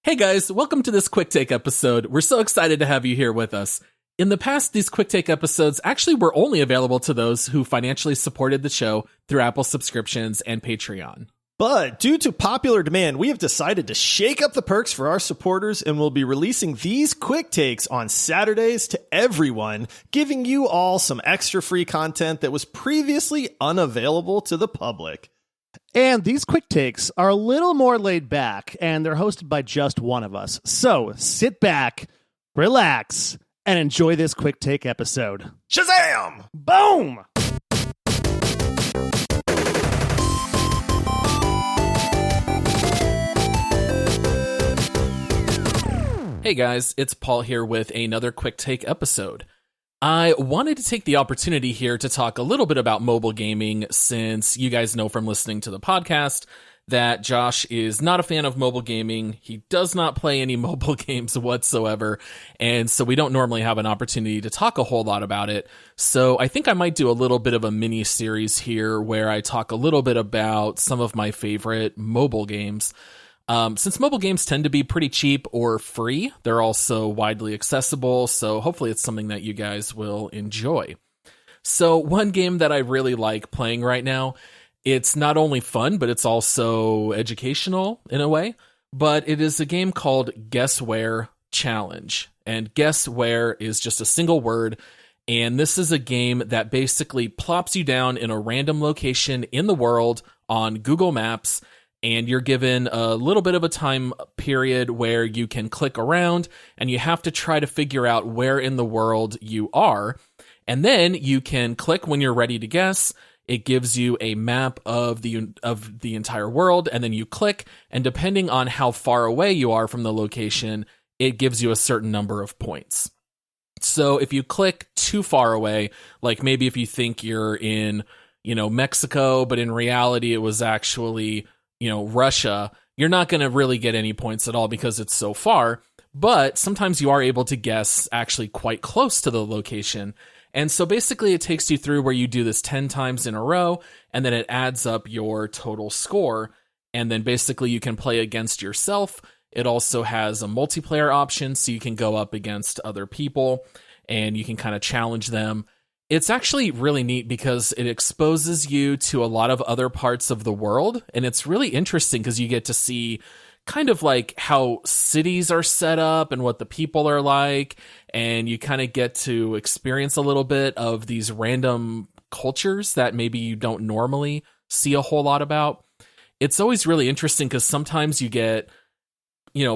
Hey guys, welcome to this quick take episode. We're so excited to have you here with us. In the past, these quick take episodes actually were only available to those who financially supported the show through Apple subscriptions and Patreon. But due to popular demand, we have decided to shake up the perks for our supporters and will be releasing these quick takes on Saturdays to everyone, giving you all some extra free content that was previously unavailable to the public. And these quick takes are a little more laid back, and they're hosted by just one of us. So sit back, relax, and enjoy this quick take episode. Shazam! Boom! Hey guys, it's Paul here with another quick take episode. I wanted to take the opportunity here to talk a little bit about mobile gaming, since you guys know from listening to the podcast that Josh is not a fan of mobile gaming. He does not play any mobile games whatsoever, and so we don't normally have an opportunity to talk a whole lot about it. So I think I might do a little bit of a mini series here where I talk a little bit about some of my favorite mobile games. Since mobile games tend to be pretty cheap or free, they're also widely accessible, so hopefully it's something that you guys will enjoy. So one game that I really like playing right now, it's not only fun, but it's also educational in a way, but it is a game called Guess Where Challenge. And Guess Where is just a single word, and this is a game that basically plops you down in a random location in the world on Google Maps, and you're given a little bit of a time period where you can click around and you have to try to figure out where in the world you are. And then you can click when you're ready to guess. It gives you a map of the entire world, and then you click, and depending on how far away you are from the location, it gives you a certain number of points. So if you click too far away, like maybe if you think you're in, Mexico, but in reality it was actually Russia, you're not going to really get any points at all because it's so far. But sometimes you are able to guess actually quite close to the location. And so basically it takes you through where you do this 10 times in a row, and then it adds up your total score. And then basically you can play against yourself. It also has a multiplayer option, so you can go up against other people and you can kind of challenge them. It's actually really neat because it exposes you to a lot of other parts of the world, and it's really interesting because you get to see kind of like how cities are set up and what the people are like, and you kind of get to experience a little bit of these random cultures that maybe you don't normally see a whole lot about. It's always really interesting because sometimes you get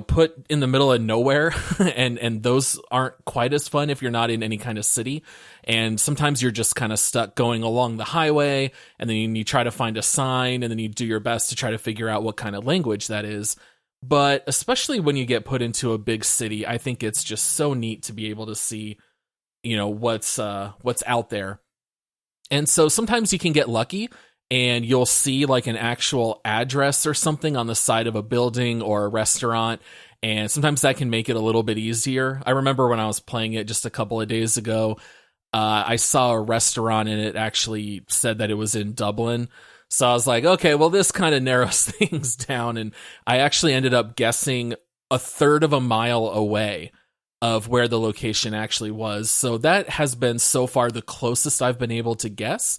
put in the middle of nowhere and those aren't quite as fun if you're not in any kind of city. And sometimes you're just kind of stuck going along the highway, and then you try to find a sign, and then you do your best to try to figure out what kind of language that is. But especially when you get put into a big city, I think it's just so neat to be able to see, what's out there. And so sometimes you can get lucky, and you'll see like an actual address or something on the side of a building or a restaurant, and sometimes that can make it a little bit easier. I remember when I was playing it just a couple of days ago, I saw a restaurant and it actually said that it was in Dublin. So I was like, okay, well, this kind of narrows things down, and I actually ended up guessing a third of a mile away of where the location actually was. So that has been so far the closest I've been able to guess.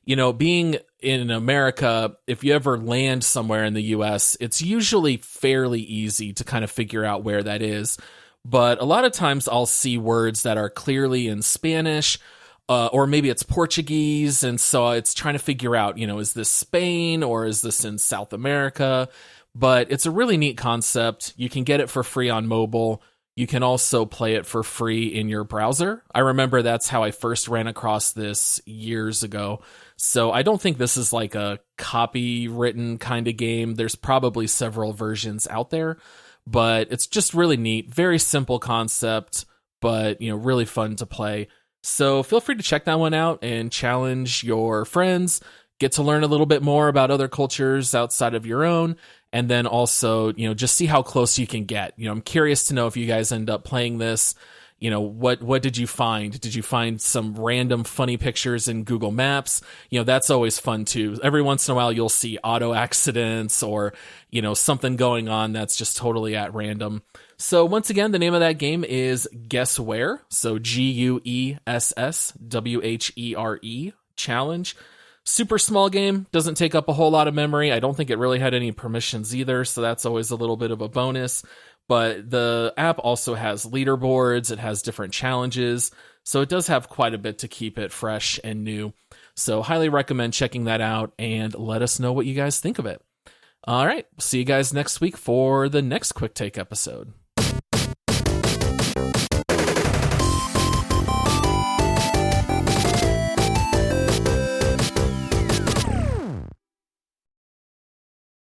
Being in America, if you ever land somewhere in the US, it's usually fairly easy to kind of figure out where that is. But a lot of times I'll see words that are clearly in Spanish, or maybe it's Portuguese. And so it's trying to figure out, is this Spain or is this in South America? But it's a really neat concept. You can get it for free on mobile. You can also play it for free in your browser. I remember that's how I first ran across this years ago. So I don't think this is like a copywritten kind of game. There's probably several versions out there, but it's just really neat. Very simple concept, but really fun to play. So feel free to check that one out and challenge your friends. Get to learn a little bit more about other cultures outside of your own. And then also, just see how close you can get. I'm curious to know if you guys end up playing this, what did you find? Did you find some random funny pictures in Google Maps? That's always fun too. Every once in a while you'll see auto accidents or, something going on that's just totally at random. So once again, the name of that game is Guess Where. So GUESSWHERE challenge. Super small game, doesn't take up a whole lot of memory. I don't think it really had any permissions either, so that's always a little bit of a bonus. But the app also has leaderboards, it has different challenges, so it does have quite a bit to keep it fresh and new. So highly recommend checking that out and let us know what you guys think of it. All right, see you guys next week for the next Quick Take episode.